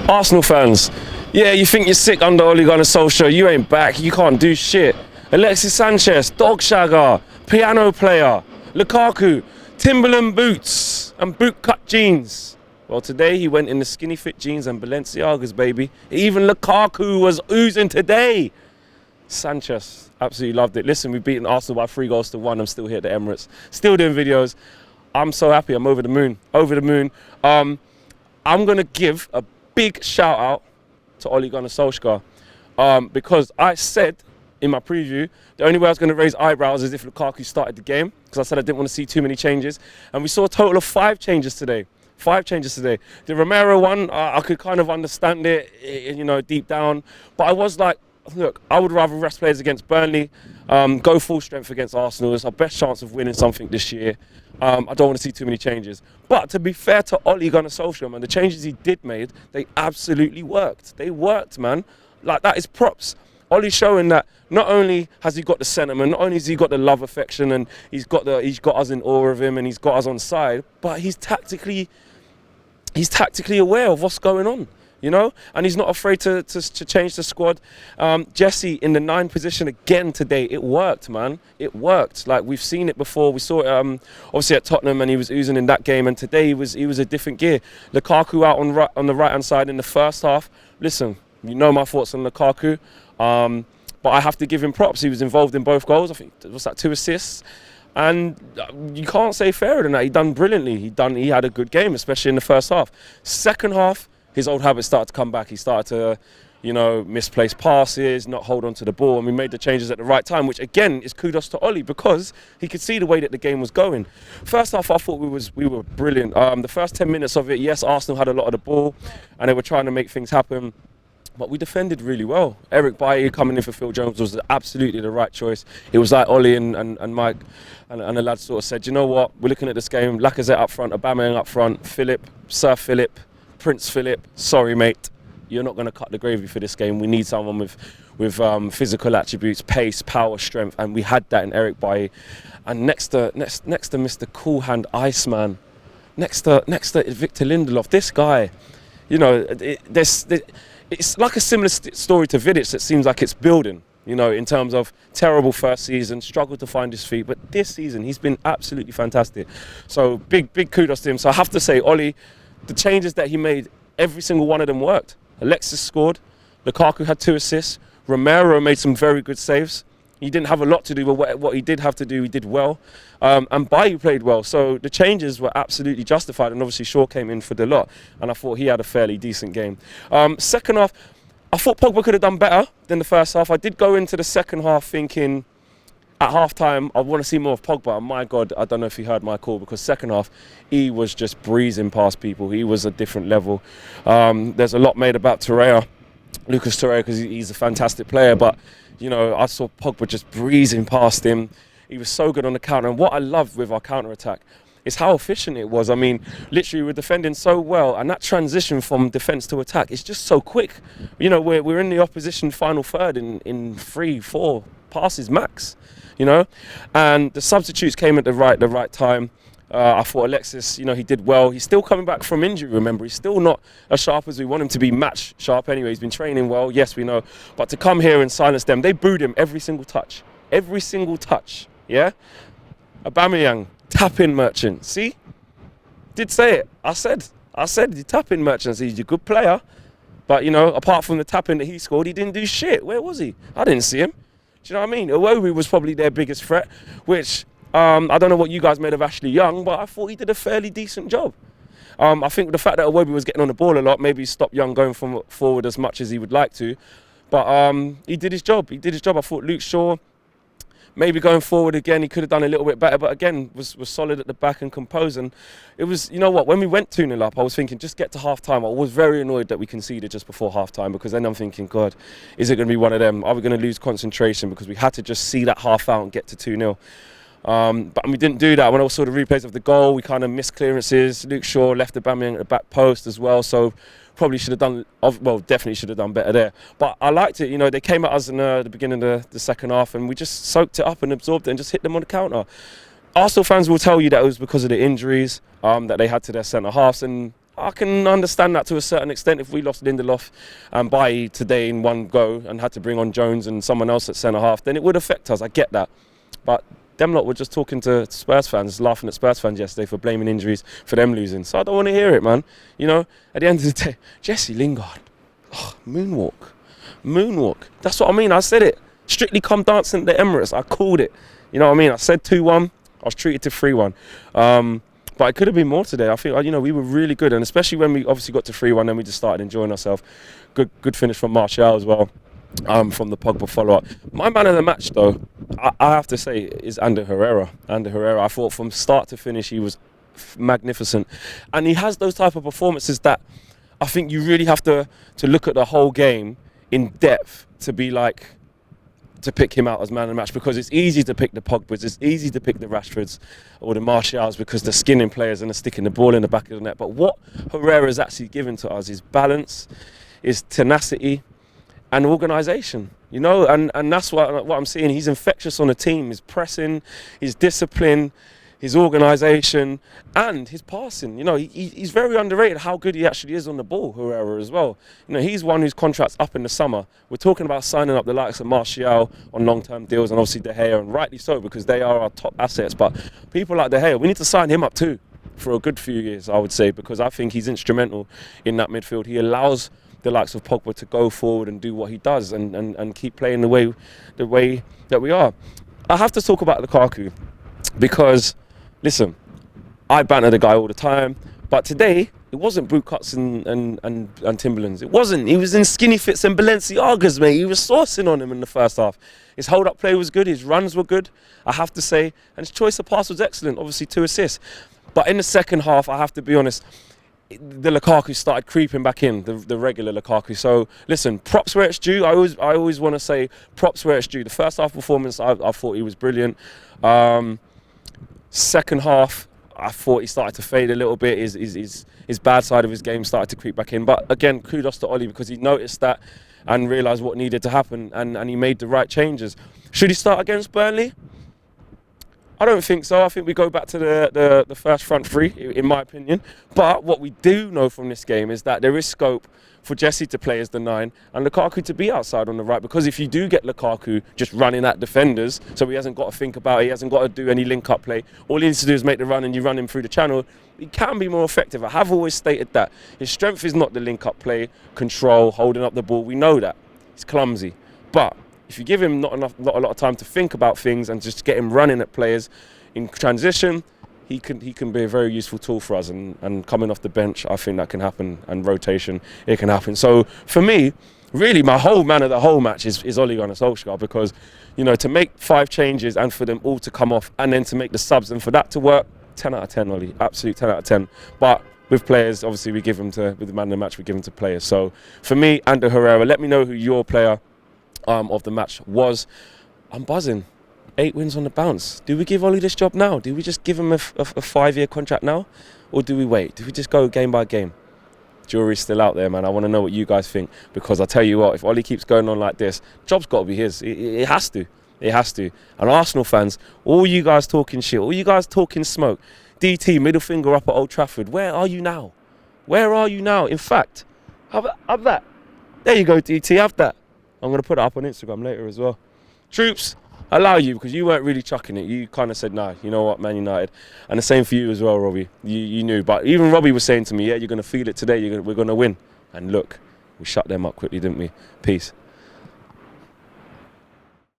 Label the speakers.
Speaker 1: Arsenal fans, yeah, you think you're sick under Ole Gunnar Solskjaer, you ain't back, you can't do shit. Alexis Sanchez, dog shagger, piano player, Lukaku, Timberland boots and boot-cut jeans. Well, today he went in the skinny fit jeans and Balenciagas, baby. Even Lukaku was oozing today. Sanchez, absolutely loved it. Listen, we've beaten Arsenal by 3-1. I'm still here at the Emirates, still doing videos. I'm so happy, I'm over the moon, over the moon. I'm gonna give a big shout out to Ole Gunnar Solskjaer because I said in my preview, the only way I was going to raise eyebrows is if Lukaku started the game, because I said I didn't want to see too many changes. And we saw a total of 5 changes today. 5 changes today. The Herrera one, I could kind of understand it, you know, deep down. But I was like, look, I would rather rest players against Burnley, go full strength against Arsenal. It's our best chance of winning something this year. I don't want to see too many changes. But to be fair to Ole Gunnar Solskjaer, man, the changes he did made, they absolutely worked. They worked, man. Like, that is props. Ole's showing that not only has he got the sentiment, not only has he got the love, affection, and he's got us in awe of him and he's got us on side, but he's tactically aware of what's going on, you know, and he's not afraid to change the squad. Jesse in the 9 position again today. It worked, man. It worked. Like, we've seen it before. We saw it obviously at Tottenham, and he was oozing in that game. And today he was a different gear. Lukaku out on the right hand side in the first half. Listen, you know my thoughts on Lukaku. But I have to give him props. He was involved in both goals. I think it was 2 assists, and you can't say fairer than that. He done brilliantly. He had a good game, especially in the first half. Second half, his old habits started to come back. He started to, you know, misplace passes, not hold on to the ball, and we made the changes at the right time, which again is kudos to Ole because he could see the way that the game was going. First half, I thought we were brilliant. The first 10 minutes of it, yes, Arsenal had a lot of the ball, and they were trying to make things happen. But we defended really well. Eric Bailly coming in for Phil Jones was absolutely the right choice. It was like Ollie and Mike and the lads sort of said, you know what, we're looking at this game, Lacazette up front, Aubameyang up front, Sir Philip, Prince Philip, sorry mate, you're not going to cut the gravy for this game. We need someone with physical attributes, pace, power, strength, and we had that in Eric Bailly. And next to Mr. Cool Hand Iceman, next to Victor Lindelof, this guy, you know, it's like a similar story to Vidic that seems like it's building, you know, in terms of terrible first season, struggled to find his feet, but this season he's been absolutely fantastic. So big kudos to him. So I have to say, Ole, the changes that he made, every single one of them worked. Alexis scored, Lukaku had 2 assists, Romero made some very good saves. He didn't have a lot to do, but what he did have to do, he did well. And Bailly played well. So the changes were absolutely justified. And obviously Shaw came in for the lot. And I thought he had a fairly decent game. Second half, I thought Pogba could have done better than the first half. I did go into the second half thinking, at half-time, I want to see more of Pogba. And my God, I don't know if he heard my call, because second half, he was just breezing past people. He was a different level. There's a lot made about Herrera, Lucas Herrera, because he's a fantastic player. But you know, I saw Pogba just breezing past him. He was so good on the counter. And what I loved with our counter-attack is how efficient it was. I mean, literally, we're defending so well. And that transition from defence to attack is just so quick. You know, we're in the opposition final third in 3-4 passes max, you know. And the substitutes came at the right time. I thought Alexis, you know, he did well. He's still coming back from injury, remember. He's still not as sharp as we want him to be, match sharp anyway. He's been training well, yes, we know. But to come here and silence them, they booed him every single touch. Every single touch, yeah? Aubameyang, tap-in merchant. See? Did say it. I said the tap-in merchant. He's a good player. But, you know, apart from the tap-in that he scored, he didn't do shit. Where was he? I didn't see him. Do you know what I mean? Iwobi was probably their biggest threat, which I don't know what you guys made of Ashley Young, but I thought he did a fairly decent job. I think the fact that Iwobi was getting on the ball a lot, maybe stopped Young going forward as much as he would like to. But he did his job. I thought Luke Shaw, maybe going forward again, he could have done a little bit better, but again, was solid at the back and composed. And it was, you know what, when we went 2-0 up, I was thinking, just get to half-time. I was very annoyed that we conceded just before half-time, because then I'm thinking, God, is it going to be one of them? Are we going to lose concentration? Because we had to just see that half out and get to 2-0. But we didn't do that. When I saw the replays of the goal, we kind of missed clearances. Luke Shaw left Aubameyang at the back post as well, so probably should have done, well, definitely should have done better there. But I liked it, you know, they came at us in the beginning of the second half, and we just soaked it up and absorbed it and just hit them on the counter. Arsenal fans will tell you that it was because of the injuries that they had to their centre-halves, and I can understand that to a certain extent. If we lost Lindelof and Bailly today in one go and had to bring on Jones and someone else at centre-half, then it would affect us. I get that. But them lot were just talking to Spurs fans, laughing at Spurs fans yesterday for blaming injuries for them losing. So I don't want to hear it, man. You know, at the end of the day, Jesse Lingard, moonwalk. That's what I mean. I said it. Strictly come dancing at the Emirates. I called it. You know what I mean? I said 2-1. I was treated to 3-1. But it could have been more today. I think, you know, we were really good. And especially when we obviously got to 3-1, then we just started enjoying ourselves. Good finish from Martial as well. From the Pogba follow-up. My man of the match, though, I have to say, is Herrera. I thought from start to finish he was magnificent. And he has those type of performances that I think you really have to look at the whole game in depth to be like, to pick him out as man of the match, because it's easy to pick the Pogbas, it's easy to pick the Rashfords or the Martials because they're skinning players and they're sticking the ball in the back of the net. But what Herrera's actually given to us is balance, is tenacity and organisation, you know, and that's what I'm seeing. He's infectious on the team. His pressing, his discipline, his organisation and his passing. You know, he's very underrated how good he actually is on the ball, Herrera, as well. You know, he's one whose contract's up in the summer. We're talking about signing up the likes of Martial on long-term deals and obviously De Gea, and rightly so because they are our top assets. But people like De Gea, we need to sign him up too for a good few years, I would say, because I think he's instrumental in that midfield. He allows the likes of Pogba to go forward and do what he does and keep playing the way that we are. I have to talk about Lukaku because, listen, I banter the guy all the time, but today it wasn't boot cuts and Timberlands. It wasn't. He was in skinny fits and Balenciagas, mate. He was saucing on him in the first half. His hold-up play was good. His runs were good, I have to say. And his choice of pass was excellent, obviously 2 assists. But in the second half, I have to be honest, the Lukaku started creeping back in, the regular Lukaku. So listen, props where it's due. I always want to say props where it's due. The first half performance, I thought he was brilliant. Second half, I thought he started to fade a little bit. His bad side of his game started to creep back in. But again, kudos to Ollie because he noticed that and realised what needed to happen and he made the right changes. Should he start against Burnley? I don't think so. I think we go back to the first front three, in my opinion. But what we do know from this game is that there is scope for Jesse to play as the 9 and Lukaku to be outside on the right, because if you do get Lukaku just running at defenders, so he hasn't got to think about it, he hasn't got to do any link-up play, all he needs to do is make the run and you run him through the channel, he can be more effective. I have always stated that. His strength is not the link-up play, control, holding up the ball. We know that. He's clumsy. But if you give him not a lot of time to think about things and just get him running at players in transition, he can be a very useful tool for us. And coming off the bench, I think that can happen. And rotation, it can happen. So for me, really, my whole man of the whole match is Ole Gunnar Solskjaer, because, you know, to make 5 changes and for them all to come off and then to make the subs and for that to work, 10 out of 10, Ole. Absolute 10 out of 10. But with players, obviously, with the man of the match, we give them to players. So for me, Herrera, let me know who your player of the match was. I'm buzzing. 8 wins on the bounce. Do we give Ollie this job now? Do we just give him a 5-year contract now? Or do we wait? Do we just go game by game? Jury's still out there, man. I want to know what you guys think, because I tell you what, if Ollie keeps going on like this, job's got to be his. It has to. It has to. And Arsenal fans, all you guys talking shit, all you guys talking smoke, DT, middle finger up at Old Trafford, where are you now? Where are you now? In fact, have that. There you go, DT, have that. I'm going to put it up on Instagram later as well. Troops, I allow you, because you weren't really chucking it. You kind of said, nah, you know what, Man United. And the same for you as well, Robbie. You knew. But even Robbie was saying to me, yeah, you're going to feel it today. We're going to win. And look, we shut them up quickly, didn't we? Peace.